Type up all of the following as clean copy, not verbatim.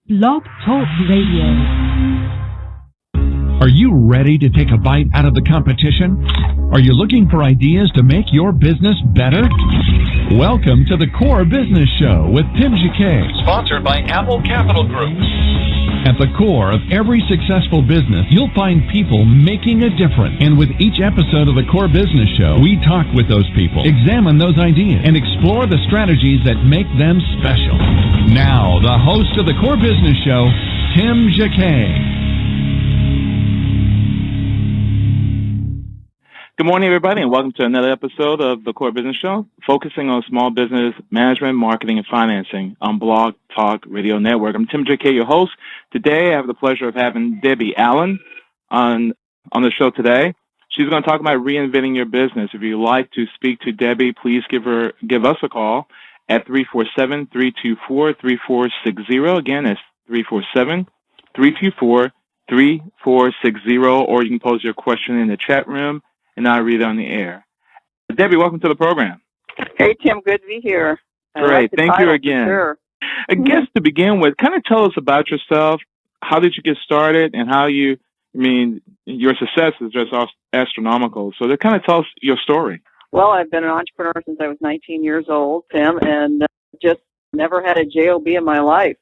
Blog Talk Radio. Are you ready to take a bite out of the competition? Are you looking for ideas to make your business better? Welcome to the Core Business Show with Tim Jacquet, sponsored by Apple Capital Group. At the core of every successful business, you'll find people making a difference. And with each episode of the Core Business Show, we talk with those people, examine those ideas, and explore the strategies that make them special. Now, the host of the Core Business Show, Tim Jacquet. Good morning, everybody, and welcome to another episode of the Core Business Show, focusing on small business management, marketing, and financing on Blog Talk Radio Network. I'm Tim Jacquet, your host. Today, I have the pleasure of having Debbie Allen on the show today. She's going to talk about reinventing your business. If you'd like to speak to Debbie, please give us a call at 347-324-3460. Again, it's 347-324-3460, or you can pose your question in the chat room, and I'll read it on the air. Debbie, welcome to the program. Hey, Tim, good to be here. Great. Thank you again. Sure. I guess to begin with, kind of tell us about yourself. How did you get started, and how your success is just astronomical. So to kind of tell us your story. Well, I've been an entrepreneur since I was 19 years old, Tim, and just never had a JOB in my life.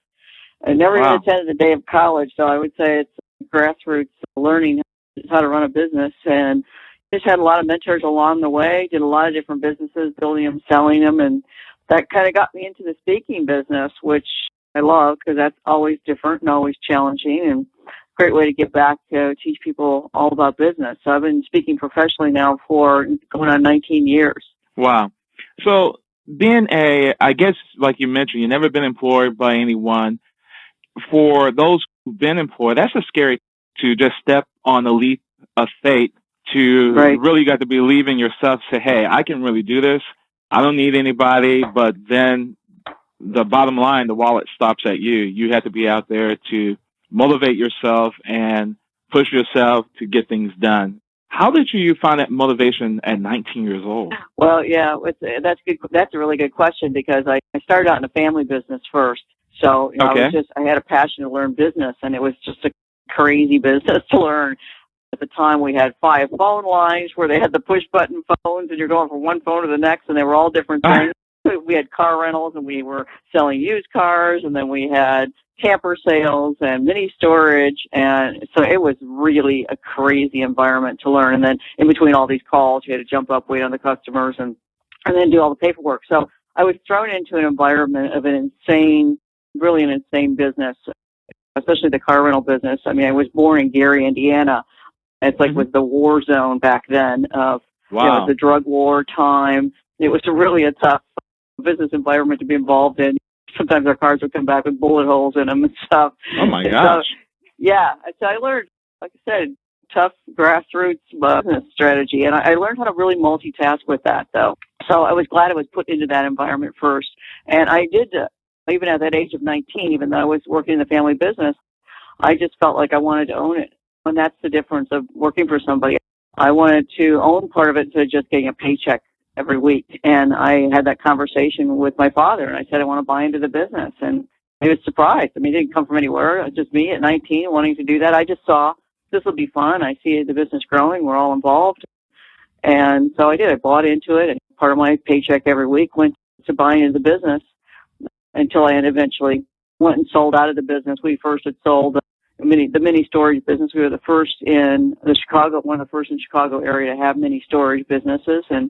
I never even attended a day of college, so I would say it's grassroots learning how to run a business, and just had a lot of mentors along the way, did a lot of different businesses, building them, selling them, and that kind of got me into the speaking business, which I love because that's always different and always challenging, and a great way to get back to teach people all about business. So I've been speaking professionally now for going on 19 years. Wow. So being I guess like you mentioned, you've never been employed by anyone. For those who've been employed, that's a scary to just step on the leap of faith. Really, you got to believe in yourself, say, hey, I can really do this. I don't need anybody. But then the bottom line, the wallet stops at you. You have to be out there to motivate yourself and push yourself to get things done. How did you find that motivation at 19 years old? Well, yeah, that's good. That's a really good question because I started out in a family business first. So I had a passion to learn business, and it was just a crazy business to learn. At the time, we had 5 phone lines where they had the push-button phones, and you're going from one phone to the next, and they were all different things. We had car rentals, and we were selling used cars, and then we had camper sales and mini storage, and so it was really a crazy environment to learn. And then in between all these calls, you had to jump up, wait on the customers, and then do all the paperwork. So I was thrown into an environment of an insane business, especially the car rental business. I mean, I was born in Gary, Indiana. It's like was the war zone back then of the drug war time. It was really a tough business environment to be involved in. Sometimes our cars would come back with bullet holes in them and stuff. Oh, my gosh. So I learned, like I said, tough grassroots business strategy. And I learned how to really multitask with that, though. So I was glad I was put into that environment first. And I did, even at that age of 19, even though I was working in the family business, I just felt like I wanted to own it. And that's the difference of working for somebody. I wanted to own part of it instead of just getting a paycheck every week. And I had that conversation with my father, and I said, I want to buy into the business. And he was surprised. I mean, it didn't come from anywhere. It was just me at 19 wanting to do that. I just saw this will be fun. I see the business growing. We're all involved. And so I did. I bought into it, and part of my paycheck every week went to buying into the business until I had eventually went and sold out of the business. We first had sold the mini storage business. We were the first in one of the first in Chicago area to have mini storage businesses, and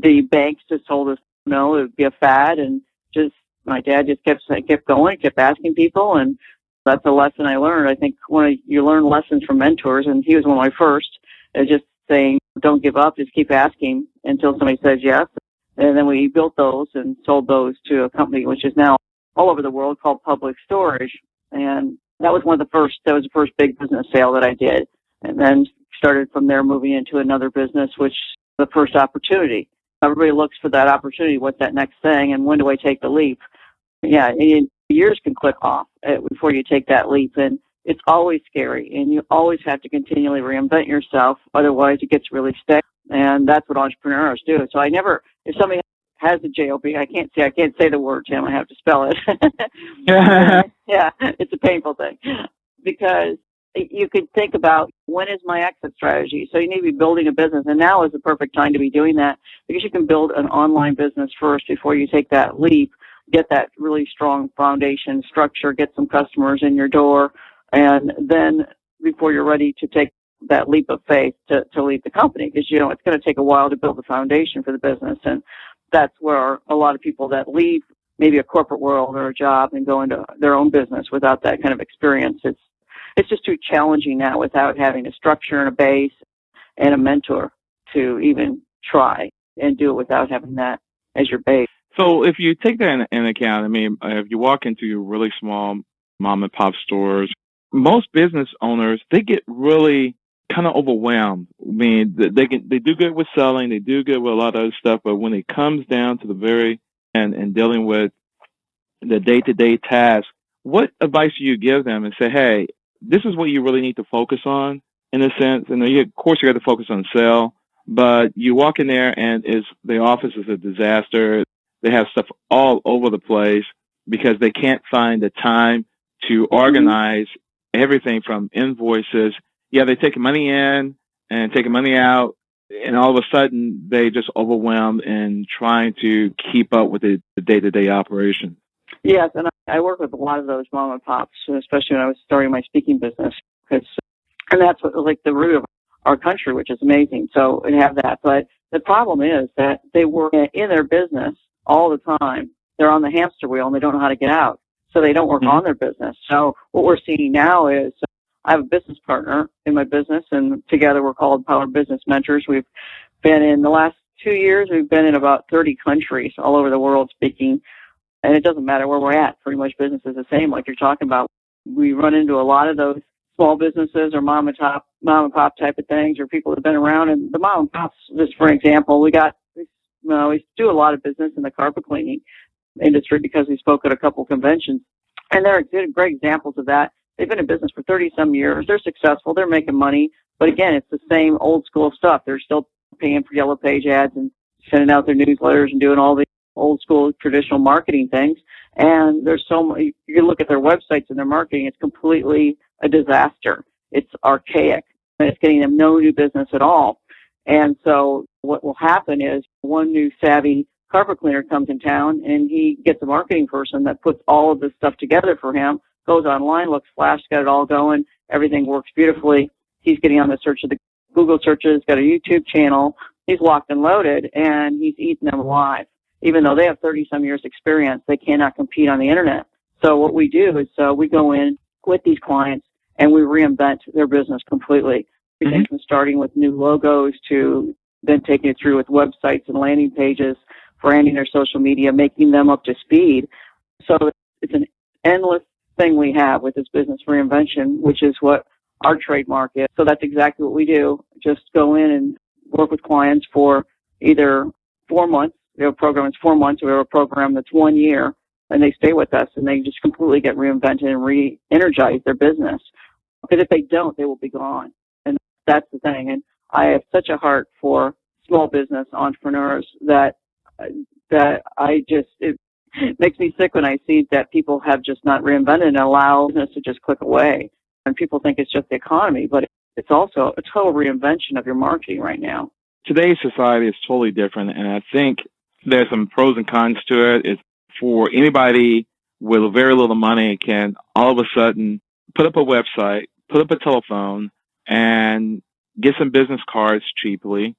the banks just told us, no, it would be a fad, and just my dad just kept going, kept asking people, and that's a lesson I learned. I think you learn lessons from mentors, and he was one of my first, just saying, don't give up, just keep asking until somebody says yes. And then we built those and sold those to a company which is now all over the world called Public Storage, and that was the first big business sale that I did. And then started from there moving into another business, which the first opportunity. Everybody looks for that opportunity. What's that next thing? And when do I take the leap? Yeah, and years can click off before you take that leap. And it's always scary. And you always have to continually reinvent yourself. Otherwise, it gets really stuck. And that's what entrepreneurs do. So if somebody has a job. I can't say the word, Tim. I have to spell it. Yeah, it's a painful thing because you could think about when is my exit strategy. So you need to be building a business, and now is the perfect time to be doing that because you can build an online business first before you take that leap, get that really strong foundation structure, get some customers in your door, and then before you're ready to take that leap of faith to leave the company, because it's going to take a while to build the foundation for the business. And that's where a lot of people that leave maybe a corporate world or a job and go into their own business without that kind of experience, it's just too challenging now without having a structure and a base and a mentor to even try and do it without having that as your base. So if you take that in account, I mean, if you walk into really small mom and pop stores, most business owners, they get really kind of overwhelmed. I mean, they do good with selling, they do good with a lot of other stuff, but when it comes down to the very end and dealing with the day-to-day tasks, what advice do you give them and say, hey, this is what you really need to focus on in a sense? And of course, you got to focus on sale, but you walk in there and the office is a disaster. They have stuff all over the place because they can't find the time to organize everything from invoices. Yeah, they take money in and taking money out, and all of a sudden they just overwhelmed in trying to keep up with the day-to-day operation. Yes, and I work with a lot of those mom and pops, especially when I was starting my speaking business, and that's what, like, the root of our country, which is amazing. So we have that, but the problem is that they work in their business all the time. They're on the hamster wheel and they don't know how to get out, so they don't work on their business. So what we're seeing now is I have a business partner in my business, and together we're called Power Business Mentors. We've been in the last 2 years. We've been in about 30 countries all over the world speaking. And it doesn't matter where we're at. Pretty much business is the same, like you're talking about. We run into a lot of those small businesses or mom and pop type of things, or people that have been around. And the mom and pops, just for example, we do a lot of business in the carpet cleaning industry because we spoke at a couple conventions. And they're great examples of that. They've been in business for 30-some years. They're successful. They're making money. But again, it's the same old school stuff. They're still paying for yellow page ads and sending out their newsletters and doing all the old school traditional marketing things. And there's so much, you look at their websites and their marketing, it's completely a disaster. It's archaic and it's getting them no new business at all. And so what will happen is one new savvy carpet cleaner comes in town and he gets a marketing person that puts all of this stuff together for him, goes online, looks flash, got it all going. Everything works beautifully. He's getting on the search of the Google searches, got a YouTube channel. He's locked and loaded and he's eating them alive. Even though they have 30-some years experience, they cannot compete on the internet. So what we do is we go in with these clients and we reinvent their business completely. Everything from starting with new logos to then taking it through with websites and landing pages, branding their social media, making them up to speed. So it's an endless thing we have with this business reinvention, which is what our trademark is. So that's exactly what we do. Just go in and work with clients for either 4 months. We have a program that's 4 months. We have a program that's 1 year, and they stay with us, and they just completely get reinvented and re-energize their business. Because if they don't, they will be gone. And that's the thing. And I have such a heart for small business entrepreneurs that it makes me sick when I see that people have just not reinvented and allow business to just click away. And people think it's just the economy, but it's also a total reinvention of your marketing right now. Today's society is totally different, and I think there's some pros and cons to it. It's for anybody with very little money can all of a sudden put up a website, put up a telephone, and get some business cards cheaply,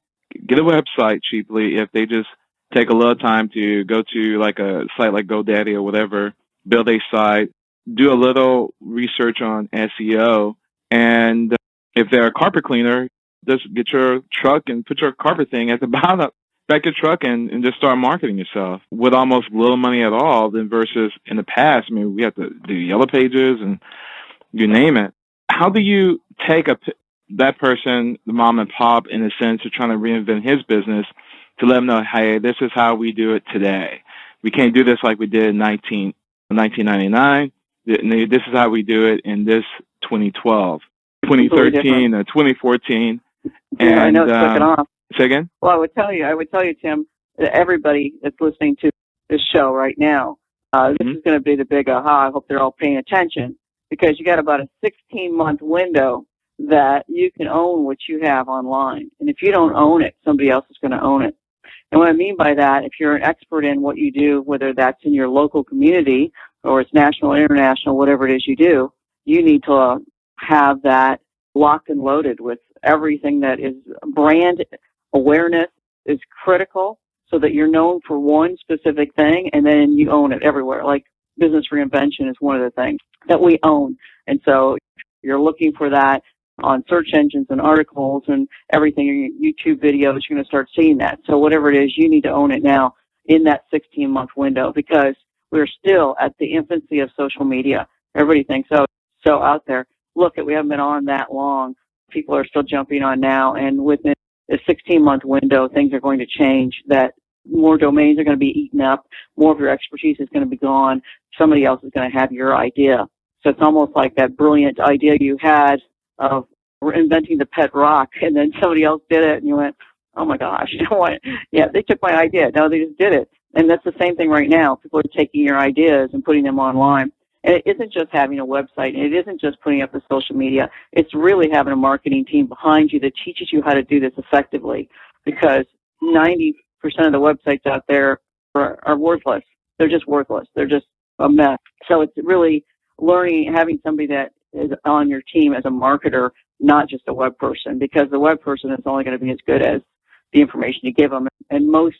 get a website cheaply if they just take a little time to go to like a site like GoDaddy or whatever, build a site, do a little research on SEO, and if they're a carpet cleaner, just get your truck and put your carpet thing at the bottom, back your truck and just start marketing yourself with almost little money at all than versus in the past. I mean, we have to do yellow pages and you name it. How do you take that person, the mom and pop, in a sense, of trying to reinvent his business to let them know, hey, this is how we do it today. We can't do this like we did in 1999. This is how we do it in this 2012, 2013, 2014. Yeah, I know it's clicking off. Say again? Well, I would tell you, Tim, everybody that's listening to this show right now, this is going to be the big aha. I hope they're all paying attention, because you got about a 16-month window that you can own what you have online. And if you don't own it, somebody else is going to own it. And what I mean by that, if you're an expert in what you do, whether that's in your local community or it's national, international, whatever it is you do, you need to have that locked and loaded with everything that is brand awareness is critical, so that you're known for one specific thing and then you own it everywhere. Like business reinvention is one of the things that we own. And so you're looking for that on search engines and articles and everything, your YouTube videos, you're going to start seeing that. So whatever it is, you need to own it now in that 16-month window, because we're still at the infancy of social media. Everybody thinks, oh, it's so out there. Look, we haven't been on that long. People are still jumping on now, and within a 16-month window, things are going to change, that more domains are going to be eaten up, more of your expertise is going to be gone, somebody else is going to have your idea. So it's almost like that brilliant idea you had of inventing the pet rock, and then somebody else did it, and you went, oh my gosh, you know what? Yeah, they took my idea. No, they just did it. And that's the same thing right now. People are taking your ideas and putting them online. And it isn't just having a website, and it isn't just putting up the social media. It's really having a marketing team behind you that teaches you how to do this effectively, because 90% of the websites out there are worthless. They're just worthless. They're just a mess. So it's really learning, having somebody that is on your team as a marketer, not just a web person, because the web person is only going to be as good as the information you give them. And most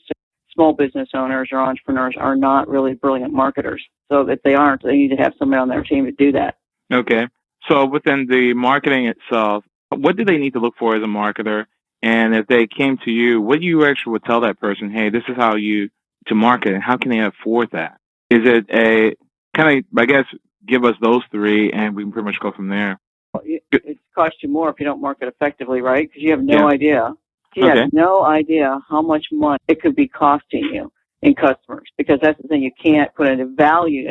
small business owners or entrepreneurs are not really brilliant marketers. So if they aren't, they need to have somebody on their team to do that. Okay. So within the marketing itself, what do they need to look for as a marketer? And if they came to you, what do you actually would tell that person, hey, this is how you to market, and how can they afford that? Is it a kind of, I guess, give us those three and we can pretty much go from there? It costs you more if you don't market effectively, right? Because you have no idea. You have no idea how much money it could be costing you in customers, because that's the thing. You can't put a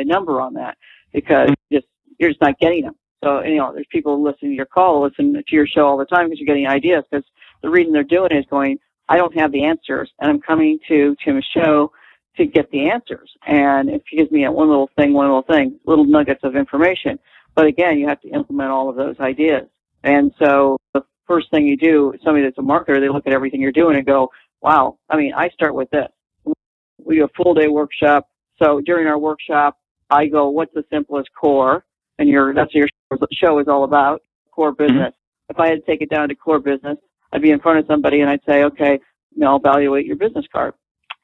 number on that, because you're just not getting them. So, there's people listening to your call, listen to your show all the time because you're getting ideas, because the reason they're doing it is going, I don't have the answers, and I'm coming to Tim's show to get the answers. And if he gives me one little thing, little nuggets of information. But again, you have to implement all of those ideas. And so the first thing you do, somebody that's a marketer, they look at everything you're doing and go, wow, I start with this. We do a full day workshop. So during our workshop, I go, what's the simplest core? And that's what your show is all about, core business. If I had to take it down to core business, I'd be in front of somebody and I'd say, okay, now evaluate your business card.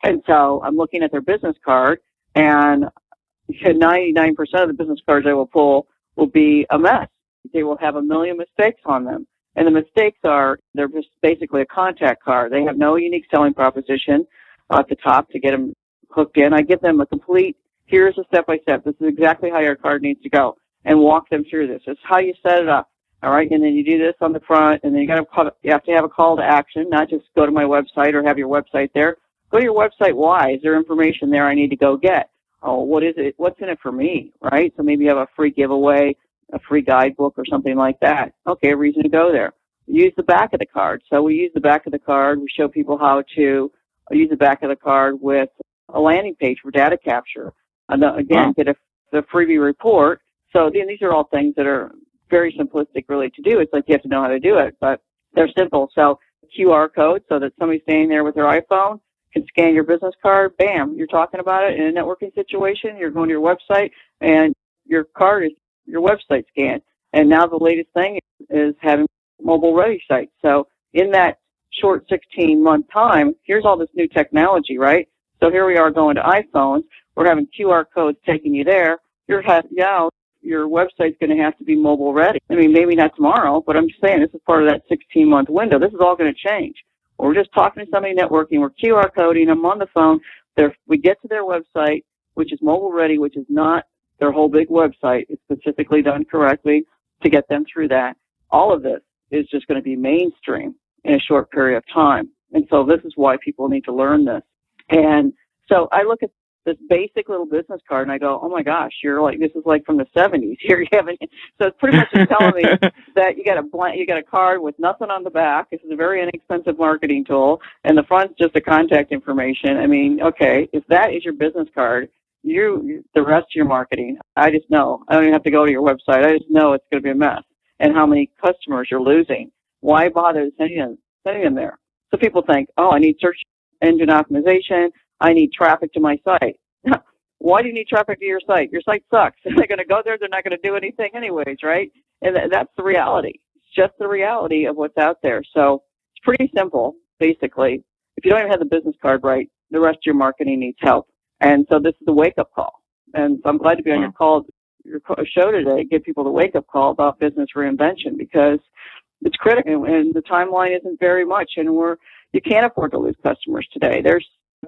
And so I'm looking at their business card, and 99% of the business cards I will pull will be a mess. They will have a million mistakes on them. And the mistakes they're just basically a contact card. They have no unique selling proposition at the top to get them hooked in. I give them a complete, here's a step-by-step. This is exactly how your card needs to go, and walk them through this. It's how you set it up. All right, and then you do this on the front, and then you have to have a call to action, not just go to my website or have your website there. Go to your website. Why? Is there information there I need to go get? Oh, what is it? What's in it for me, right? So maybe you have a free giveaway, a free guidebook or something like that. Okay, a reason to go there. Use the back of the card. So we use the back of the card. We show people how to use the back of the card with a landing page for data capture. And again, get the freebie report. So these are all things that are very simplistic really to do. It's like you have to know how to do it, but they're simple. So QR code, so that somebody standing there with their iPhone can scan your business card. Bam, you're talking about it in a networking situation. You're going to your website, and your card is your website scanned. And now the latest thing is having mobile-ready sites. So in that short 16-month time, here's all this new technology, right? So here we are going to iPhones. We're having QR codes taking you there. Your website's going to have to be mobile ready. Maybe not tomorrow, but I'm just saying this is part of that 16-month window. This is all going to change. We're just talking to somebody networking. We're QR coding them on the phone. We get to their website, which is mobile ready, which is not their whole big website. It's specifically done correctly to get them through that. All of this is just going to be mainstream in a short period of time. And so this is why people need to learn this. And so I look at this basic little business card, and I go, oh my gosh, this is like from the 70s. Here you have it. So it's pretty much just telling me that you got a card with nothing on the back. This is a very inexpensive marketing tool, and the front's just a contact information. I mean, okay, if that is your business card, the rest of your marketing, I just know. I don't even have to go to your website. I just know it's going to be a mess, and how many customers you're losing. Why bother sending them there? So people think, oh, I need search engine optimization. I need traffic to my site. Why do you need traffic to your site? Your site sucks. If they're going to go there, they're not going to do anything anyways, right? And that's the reality. It's just the reality of what's out there. So it's pretty simple, basically. If you don't even have the business card right, the rest of your marketing needs help. And so this is the wake-up call. And so I'm glad to be on your show today, give people the wake-up call about business reinvention, because it's critical, and the timeline isn't very much, and you can't afford to lose customers today.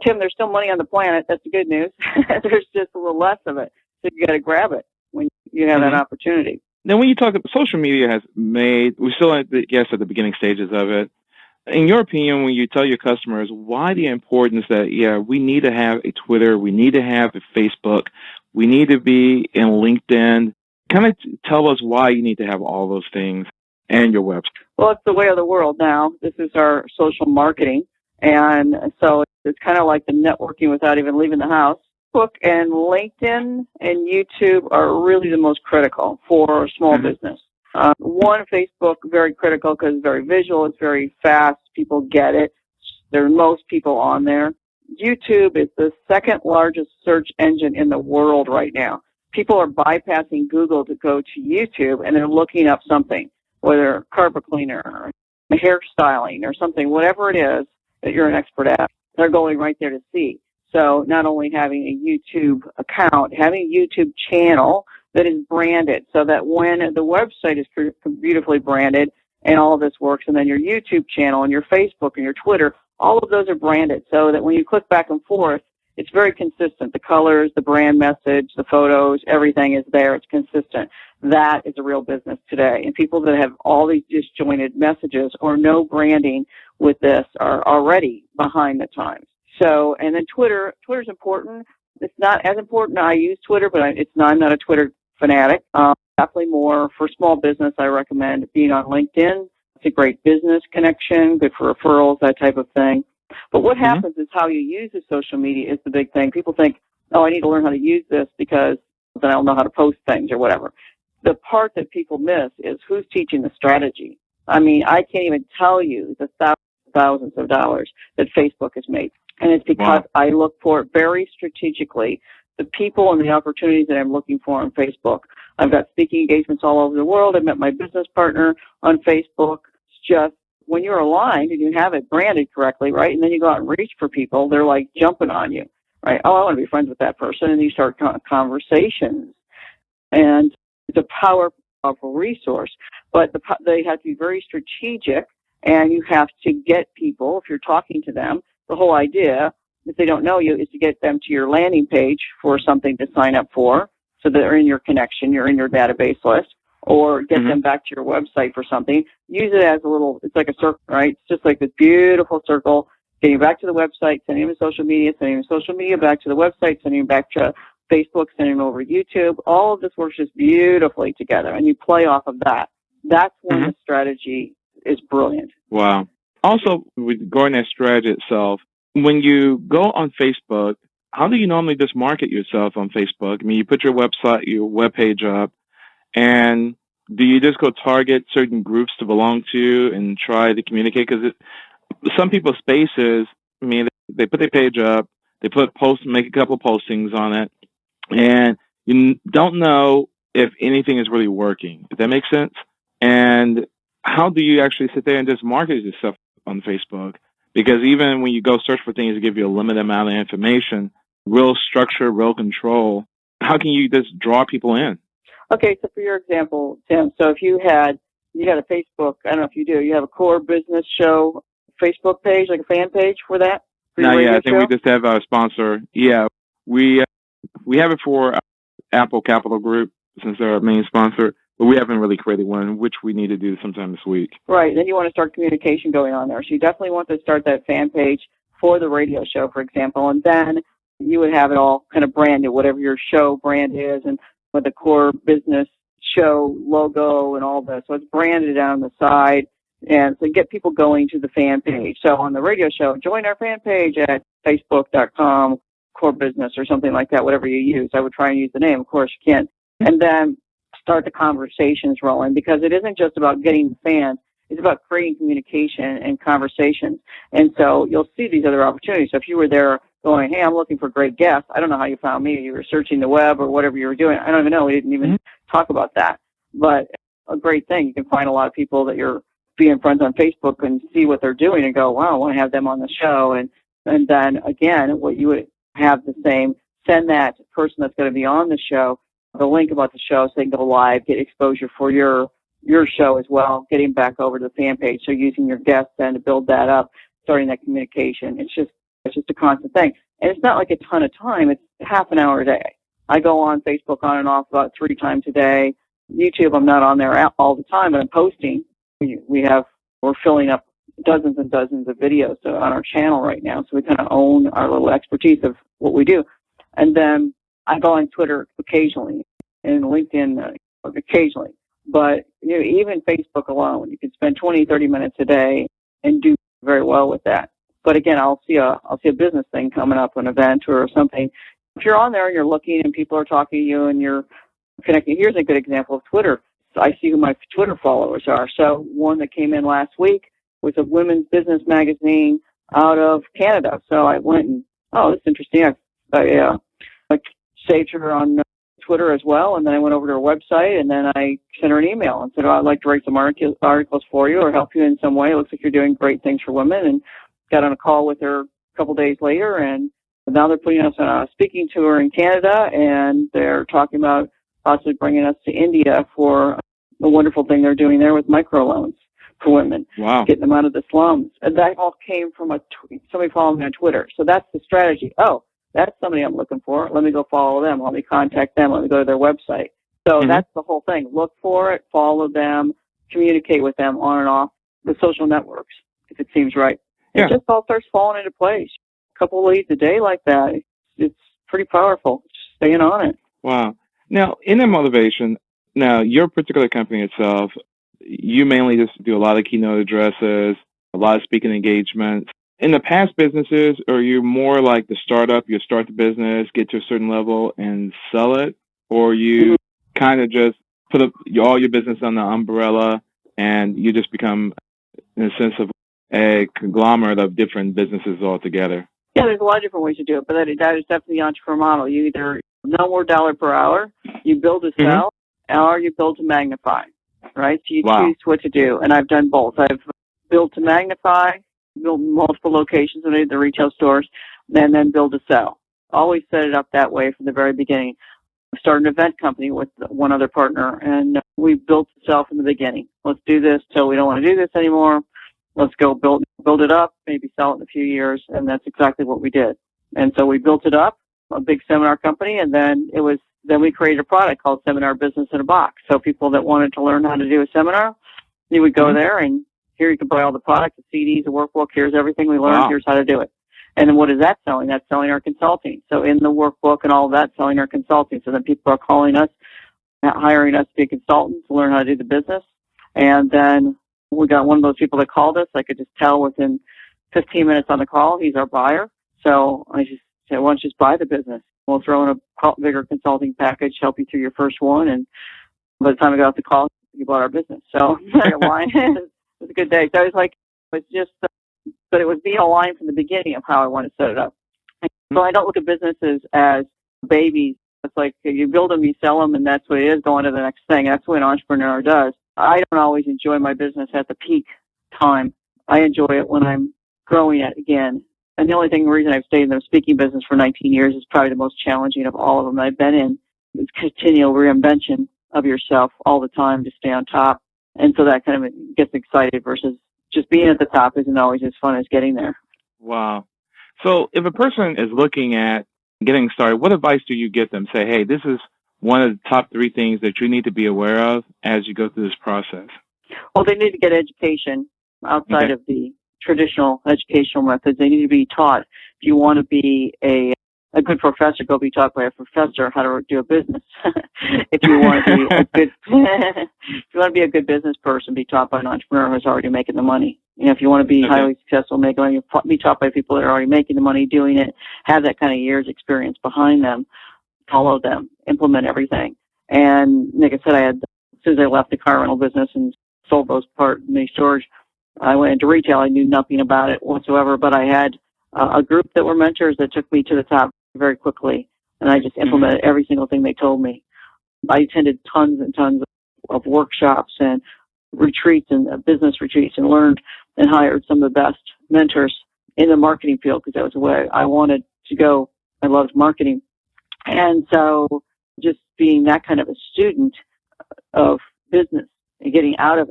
Tim, there's still money on the planet. That's the good news. There's just a little less of it. So you got to grab it when you have that opportunity. Now, when you talk about social media we're still at the beginning stages of it. In your opinion, when you tell your customers, why the importance that, we need to have a Twitter, we need to have a Facebook, we need to be in LinkedIn, kind of tell us why you need to have all those things and your website. Well, it's the way of the world now. This is our social marketing. And so it's kind of like the networking without even leaving the house. Facebook and LinkedIn and YouTube are really the most critical for small business. Facebook, very critical because it's very visual, it's very fast, people get it. There are most people on there. YouTube is the second largest search engine in the world right now. People are bypassing Google to go to YouTube, and they're looking up something, whether carpet cleaner or hairstyling or something, whatever it is that you're an expert at, they're going right there to see. So not only having a YouTube account, having a YouTube channel that is branded, so that when the website is beautifully branded and all of this works, and then your YouTube channel and your Facebook and your Twitter, all of those are branded, so that when you click back and forth, it's very consistent. The colors, the brand message, the photos, everything is there. It's consistent. That is a real business today. And people that have all these disjointed messages or no branding with this are already behind the times. So, and then Twitter's important. It's not as important. I use Twitter, but I'm not a Twitter fanatic. Definitely more for small business. I recommend being on LinkedIn. It's a great business connection, good for referrals, that type of thing. But what happens is how you use the social media is the big thing. People think, oh, I need to learn how to use this because then I'll know how to post things or whatever. The part that people miss is who's teaching the strategy. I mean, I can't even tell you the thousands of dollars that Facebook has made. And it's because I look for it very strategically, the people and the opportunities that I'm looking for on Facebook. I've got speaking engagements all over the world. I met my business partner on Facebook. It's just when you're aligned and you have it branded correctly, right, and then you go out and reach for people, they're like jumping on you, right? Oh, I want to be friends with that person. And you start conversations. And it's a powerful resource, but they have to be very strategic, and you have to get people, if you're talking to them, the whole idea, if they don't know you, is to get them to your landing page for something to sign up for, so that they're in your connection, you're in your database list, or get them back to your website for something. Use it as it's like a circle, right? It's just like this beautiful circle, getting back to the website, sending them to social media, sending them social media back to the website, sending them back to Facebook, sending them over YouTube. All of this works just beautifully together, and you play off of that. That's when the strategy is brilliant. Wow. Also, regarding that strategy itself, when you go on Facebook, how do you normally just market yourself on Facebook? I mean, you put your website, your webpage up, and do you just go target certain groups to belong to and try to communicate? Because some people's spaces, I mean, they put their page up, they make a couple postings on it, and you don't know if anything is really working. Does that make sense? And how do you actually sit there and just market yourself on Facebook? Because even when you go search for things to give you a limited amount of information, real structure, real control, how can you just draw people in? Okay, so for your example, Tim, so if you got a Facebook, I don't know if you do, you have a core business show Facebook page, like a fan page for that? I think we just have our sponsor. Yeah, we have it for Apple Capital Group, since they're our main sponsor, but we haven't really created one, which we need to do sometime this week. Right, then you want to start communication going on there. So you definitely want to start that fan page for the radio show, for example, and then you would have it all kind of branded, whatever your show brand is, and with the core business show logo and all this. So it's branded on the side. And so get people going to the fan page. So on the radio show, join our fan page at facebook.com, core business or something like that, whatever you use. I would try and use the name. Of course, you can't. And then start the conversations rolling, because it isn't just about getting the fans. It's about creating communication and conversations. And so you'll see these other opportunities. So if you were there going, hey, I'm looking for great guests, I don't know how you found me. You were searching the web or whatever you were doing. I don't even know. We didn't even talk about that. But a great thing. You can find a lot of people that you're being friends on Facebook and see what they're doing and go, wow, I want to have them on the show. And then, again, what you would have the same, send that person that's going to be on the show the link about the show so they can go live, get exposure for your show as well, getting back over to the fan page. So using your guests then to build that up, starting that communication. It's just a constant thing. And it's not like a ton of time. It's half an hour a day. I go on Facebook on and off about 3 times a day. YouTube, I'm not on there all the time, but I'm posting. We're filling up dozens and dozens of videos on our channel right now. So we kind of own our little expertise of what we do. And then I go on Twitter occasionally and LinkedIn occasionally. But even Facebook alone, you can spend 20, 30 minutes a day and do very well with that. But again, I'll see a business thing coming up, an event or something. If you're on there and you're looking and people are talking to you and you're connecting, here's a good example of Twitter. So I see who my Twitter followers are. So one that came in last week was a women's business magazine out of Canada. So I went and, this is interesting. I saved her on Twitter as well, and then I went over to her website, and then I sent her an email and said, I'd like to write some articles for you or help you in some way. It looks like you're doing great things for women, and got on a call with her a couple days later, and now they're putting us on a speaking tour in Canada, and they're talking about possibly bringing us to India for the wonderful thing they're doing there with microloans for women. Wow. Getting them out of the slums. And that all came from somebody following me on Twitter. So that's the strategy. Oh, that's somebody I'm looking for. Let me go follow them. Let me contact them. Let me go to their website. So that's the whole thing. Look for it, follow them, communicate with them on and off the social networks, if it seems right. Yeah. It just all starts falling into place. A couple of leads a day like that, it's pretty powerful. Just staying on it. Wow. Now, in the motivation, your particular company itself, you mainly just do a lot of keynote addresses, a lot of speaking engagements. In the past businesses, are you more like the startup? You start the business, get to a certain level, and sell it? Or you kind of just put all your business on the umbrella and you just become, in a sense, of a conglomerate of different businesses altogether? Yeah, there's a lot of different ways to do it, but that is definitely the entrepreneur model. You either no more dollar per hour, you build to sell, or you build to magnify, right? So you choose what to do, and I've done both. I've built to magnify, built multiple locations in the retail stores, and then build to sell. Always set it up that way from the very beginning. I started an event company with one other partner, and we built to sell from the beginning. Let's do this till we don't want to do this anymore. Let's go build it up, maybe sell it in a few years, and that's exactly what we did. And so we built it up, a big seminar company, and then we created a product called Seminar Business in a Box. So people that wanted to learn how to do a seminar, you would go there, and here you can buy all the products, the CDs, the workbook. Here's everything we learned. Here's how to do it. And then what is that selling? That's selling our consulting. So in the workbook and all of that, selling our consulting. So then people are calling us, hiring us to be consultants to learn how to do the business. And then we got one of those people that called us. I could just tell within 15 minutes on the call, he's our buyer. So I just said, why don't you just buy the business? We'll throw in a bigger consulting package, help you through your first one. And by the time I got off the call, he bought our business. So it was a good day. So but it was being aligned from the beginning of how I want to set it up. So I don't look at businesses as babies. It's like you build them, you sell them, and that's what it is, going to the next thing. That's what an entrepreneur does. I don't always enjoy my business at the peak time. I enjoy it when I'm growing it again. And the only reason I've stayed in the speaking business for 19 years is probably the most challenging of all of them I've been in. It's continual reinvention of yourself all the time to stay on top. And so that kind of gets excited versus just being at the top isn't always as fun as getting there. Wow. So if a person is looking at getting started, what advice do you give them? Say, hey, this is one of the top 3 things that you need to be aware of as you go through this process. Well, they need to get education outside of the traditional educational methods. They need to be taught. If you want to be a a good professor, go be taught by a professor how to do a business. If you want to be a good, if you want to be a good business person, be taught by an entrepreneur who's already making the money. If you want to be highly successful, make money, be taught by people that are already making the money, doing it, have that kind of years experience behind them, follow them, implement everything. And like I said, as soon as I left the car rental business and sold those mini storage, I went into retail. I knew nothing about it whatsoever, but I had a group that were mentors that took me to the top very quickly, and I just implemented every single thing they told me. I attended tons and tons of workshops and retreats and business retreats, and learned and hired some of the best mentors in the marketing field, because that was the way I wanted to go. I loved marketing. And so just being that kind of a student of business and getting out of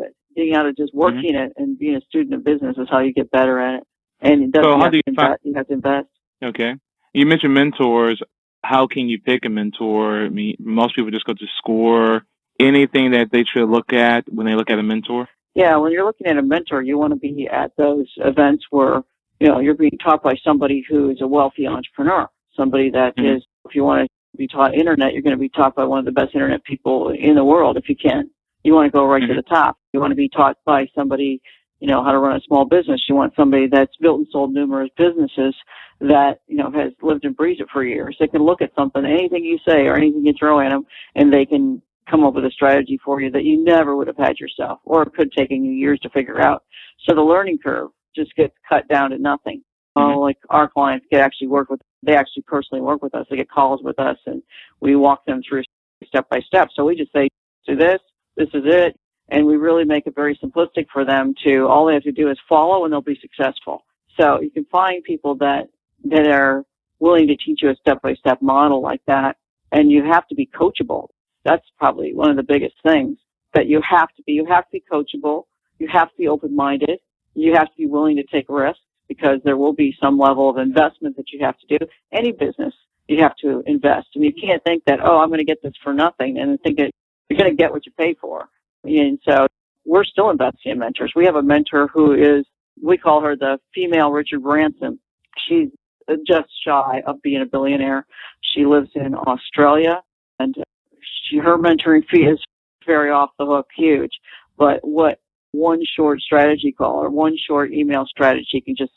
just working it and being a student of business is how you get better at it. And it doesn't you have to invest. Okay. You mentioned mentors. How can you pick a mentor? I mean, most people just go to score. Anything that they should look at when they look at a mentor? Yeah, when you're looking at a mentor, you want to be at those events where, you're being taught by somebody who is a wealthy entrepreneur, somebody that is, if you want to be taught internet, you're going to be taught by one of the best internet people in the world if you can. You want to go right to the top. You want to be taught by somebody, how to run a small business. You want somebody that's built and sold numerous businesses that, has lived and breathed it for years. They can look at something, anything you say or anything you throw at them, and they can come up with a strategy for you that you never would have had yourself, or it could take you years to figure out. So the learning curve just gets cut down to nothing. Like our clients they actually personally work with us. They get calls with us, and we walk them through step by step. So we just say, do this is it. And we really make it very simplistic for them all they have to do is follow, and they'll be successful. So you can find people that are willing to teach you a step-by-step model like that. And you have to be coachable. That's probably one of the biggest things that you have to be. You have to be coachable. You have to be open-minded. You have to be willing to take risks, because there will be some level of investment that you have to do. Any business, you have to invest. I mean, you can't think that, I'm going to get this for nothing, and think that you're going to get what you pay for. And so we're still investing in mentors. We have a mentor we call her the female Richard Branson. She's just shy of being a billionaire. She lives in Australia, and her mentoring fee is very off the hook, huge. But what one short strategy call or one short email strategy can just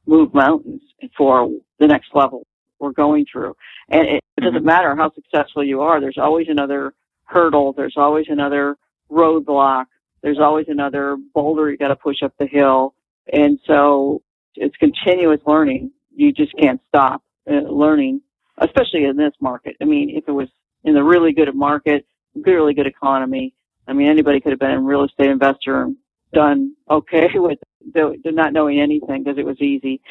move mountains for the next level we're going through. And it doesn't matter how successful you are. There's always another hurdle. There's always another roadblock. There's always another boulder you got to push up the hill. And so it's continuous learning. You just can't stop learning, especially in this market. I mean, if it was in the really good market, really good economy, I mean, anybody could have been a real estate investor and done okay with not knowing anything because it was easy.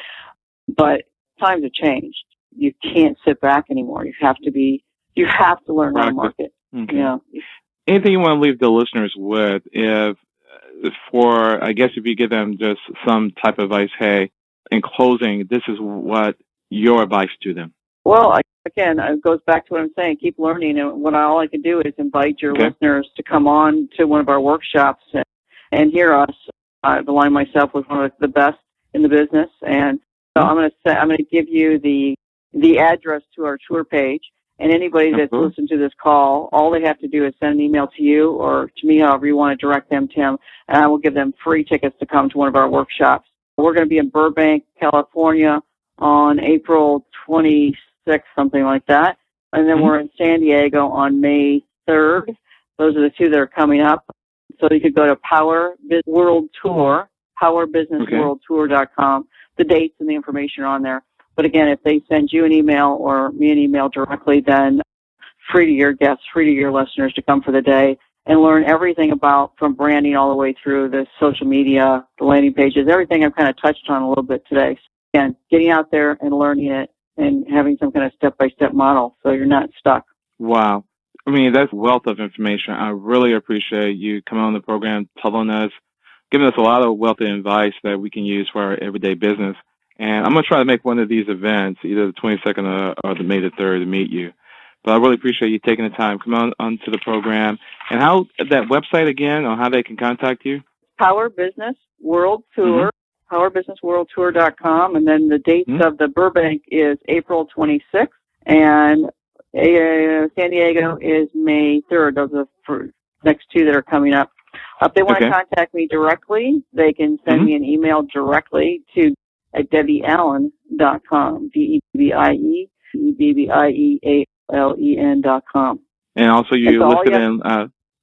But times have changed. You can't sit back anymore. You have to learn how to market. Okay. Anything you want to leave the listeners with, if you give them just some type of advice, hey, in closing, this is what your advice to them? Well, again, it goes back to what I'm saying. Keep learning. And all I can do is invite your listeners to come on to one of our workshops and hear us. I've aligned myself with one of the best in the business. And so I'm going to give you the address to our tour page. And anybody that's listened to this call, all they have to do is send an email to you or to me, however you want to direct them, Tim, and I will give them free tickets to come to one of our workshops. We're going to be in Burbank, California on April 26th, something like that. And then we're in San Diego on May 3rd. Those are the two that are coming up. So you could go to Power World Tour, powerbusinessworldtour.com. The dates and the information are on there. But again, if they send you an email or me an email directly, then free to your guests, free to your listeners to come for the day and learn everything from branding all the way through the social media, the landing pages, everything I've kind of touched on a little bit today. So again, getting out there and learning it and having some kind of step-by-step model so you're not stuck. Wow. I mean, that's wealth of information. I really appreciate you coming on the program, telling us, giving us a lot of wealth of advice that we can use for our everyday business. And I'm going to try to make one of these events, either the 22nd or the May the 3rd, to meet you. But I really appreciate you taking the time. Come on to the program. And how that website again, or how they can contact you? Power Business World Tour, powerbusinessworldtour.com. And then the dates of the Burbank is April 26th And San Diego is May 3rd. Those are the next two that are coming up. If they want to contact me directly, they can send me an email directly to DebbieAllen.com, DebbieAllen.com. And also you listed in,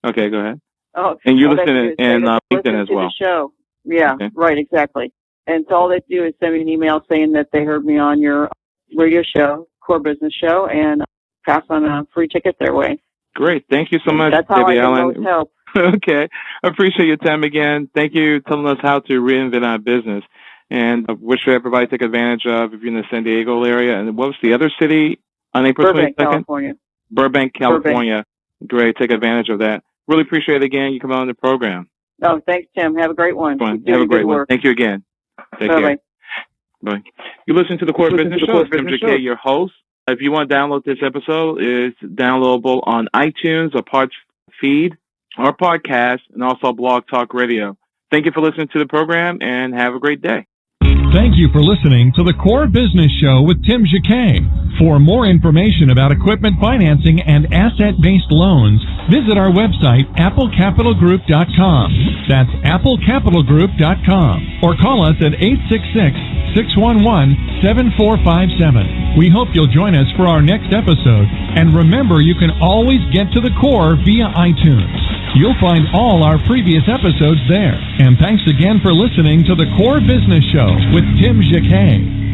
okay, go ahead. Oh, and you listed in LinkedIn as well. The show. Yeah, right, exactly. And so all they do is send me an email saying that they heard me on your radio show, Core Business Show, and pass on a free ticket their way. Great. Thank you so much, That's how Debbie I Allen. can most help. Okay. I appreciate your time again. Thank you for telling us how to reinvent our business. And I wish everybody take advantage of if you're in the San Diego area. And what was the other city on April 22nd? California. Burbank, California. Great. Take advantage of that. Really appreciate it again. You come on the program. Oh, thanks, Tim. Have a great one. Have a great one. Thank you again. Take care. Bye. You listen to the Core Business Show. Tim J.K., your host. If you want to download this episode, it's downloadable on iTunes or Parts Feed or podcast, and also Blog Talk Radio. Thank you for listening to the program, and have a great day. Thank you for listening to the Core Business Show with Tim J.K. For more information about equipment financing and asset-based loans, visit our website, applecapitalgroup.com. That's applecapitalgroup.com. Or call us at 866-611-7457. We hope you'll join us for our next episode. And remember, you can always get to the core via iTunes. You'll find all our previous episodes there. And thanks again for listening to the Core Business Show with Tim J.K.